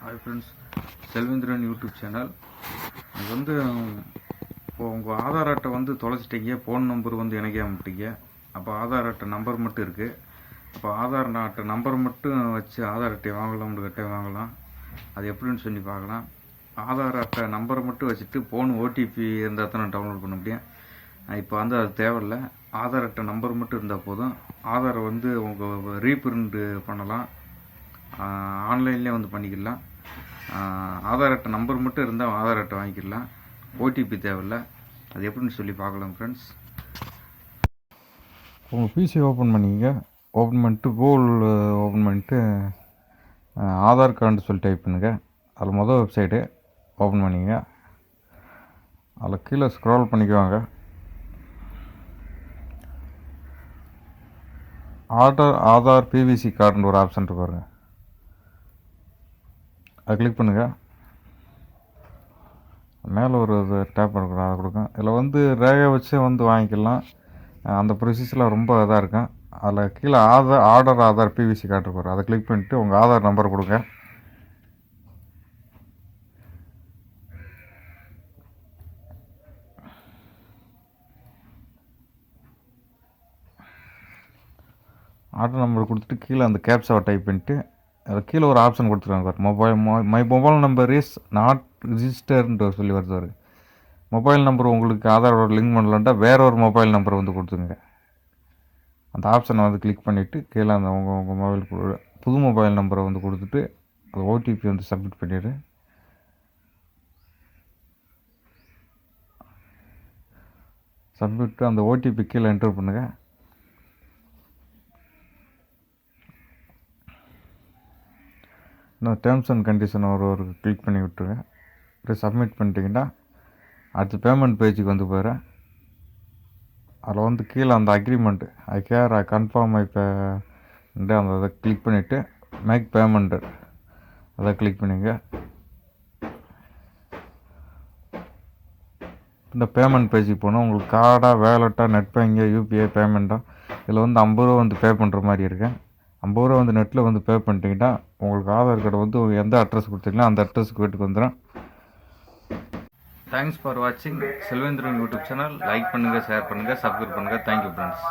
Hi friends, Selvendran YouTube channel. இது வந்து இப்போது உங்கள் ஆதார் அட்டை வந்து தொலைச்சிட்டீங்க, ஃபோன் நம்பர் வந்து இணைக்க மாட்டீங்க. அப்போ ஆதார் அட்டை நம்பர் மட்டும் இருக்குது. அப்போ ஆதார் அட்டை நம்பர் மட்டும் வச்சு ஆதார் அட்டையை வாங்கலாம்னு அட்டை வாங்கலாம். அது எப்படின்னு சொல்லி பார்க்கலாம். ஆதார் அட்டை நம்பரை மட்டும் வச்சுட்டு ஃபோன் ஓடிபி இருந்தால் தான் டவுன்லோட் பண்ண முடியும். இப்போ வந்து அது தேவையில்லை. ஆதார் அட்டை நம்பர் மட்டும் இருந்தால் போதும். ஆதாரை வந்து உங்கள் ரீப்ரிண்ட் பண்ணலாம், ஆன்லைன்லேயே வந்து பண்ணிக்கலாம். ஆதார் அட்டை நம்பர் மட்டும் இருந்தால் ஆதார் அட்டை வாங்கிக்கலாம். ஓடிபி தேவையில்லை. அது எப்படின்னு சொல்லி பார்க்கலாம் ஃப்ரெண்ட்ஸ். உங்கள் பிசி ஓப்பன் பண்ணிங்க. ஓப்பன் பண்ணிட்டு கூகுள் ஓப்பன் பண்ணிட்டு ஆதார் கார்டுன்னு சொல்லி டைப் பண்ணுங்க. அதில் மொதல் வெப்சைட்டு ஓப்பன் பண்ணிங்க. அதில் கீழே ஸ்க்ரால் பண்ணிக்குவாங்க. ஆதார் பிவிசி கார்டுன்னு ஒரு ஆப்ஷன் இருக்கு பாருங்க, அதை கிளிக் பண்ணுங்கள். மேலே ஒரு இது டேப் இருக்கிற அதை கொடுக்கும். இதில் வந்து ரேகை வச்சு வந்து வாங்கிக்கலாம். அந்த ப்ரொசீஸில் ரொம்ப இதாக இருக்கும். அதில் கீழே ஆதார் பிவிசி கார்டு இருக்கு, அதை கிளிக் பண்ணிவிட்டு உங்கள் ஆதார் நம்பர் கொடுங்க. ஆர்டர் நம்பர் கொடுத்துட்டு கீழே அந்த கேப்ஸாவை டைப் பண்ணிவிட்டு அது கீழே ஒரு ஆப்ஷன் கொடுத்துருக்காங்க. My mobile number is not ரிஜிஸ்டர்ன்ற சொல்லி வருது. மொபைல் நம்பர் உங்களுக்கு ஆதாரோட லிங்க் பண்ணலான்ட்டா வேற ஒரு மொபைல் நம்பர் வந்து கொடுத்துருங்க. அந்த ஆப்ஷனை வந்து கிளிக் பண்ணிவிட்டு கீழே அந்த உங்கள் மொபைல் புது மொபைல் நம்பரை வந்து கொடுத்துட்டு அது ஓடிபி வந்து சப்மிட் பண்ணிடு. சப்மிட் அந்த ஓடிபி கீழே என்டர் பண்ணுங்கள். இன்னும் டேர்ம்ஸ் அண்ட் கண்டிஷன் ஒரு கிளிக் பண்ணி விட்டுருங்க. அப்படியே சப்மிட் பண்ணிட்டீங்கன்னா அடுத்து பேமெண்ட் பேஜுக்கு வந்து போயிடுறேன். அதில் வந்து கீழே அந்த அக்ரிமெண்ட்டு ஐ கன்ஃபார்ம் அந்த அதை கிளிக் பண்ணிவிட்டு மேக் பேமெண்ட்டு அதை கிளிக் பண்ணிங்க. இந்த பேமெண்ட் பேஜுக்கு போனால் உங்களுக்கு கார்டாக, வேலெட்டாக, நெட் பேங்கிங், யூபிஐ பேமெண்ட்டாக இதில் வந்து 50 ரூபா வந்து பே பண்ணுற மாதிரி இருக்கேன். 50 ரூபா வந்து நெட்டில் வந்து பே பண்ணிட்டீங்கன்னா உங்களுக்கு ஆதார் கார்டு வந்து எந்த அட்ரஸ் கொடுத்தீங்களோ அந்த அட்ரஸுக்கு வீட்டுக்கு வந்துடும். தேங்க்ஸ் ஃபார் வாட்சிங் செல்வேந்திரன் யூடியூப் சேனல். லைக் பண்ணுங்கள், ஷேர் பண்ணுங்கள், சப்ஸ்கிரைப் பண்ணுங்கள். Thank you friends.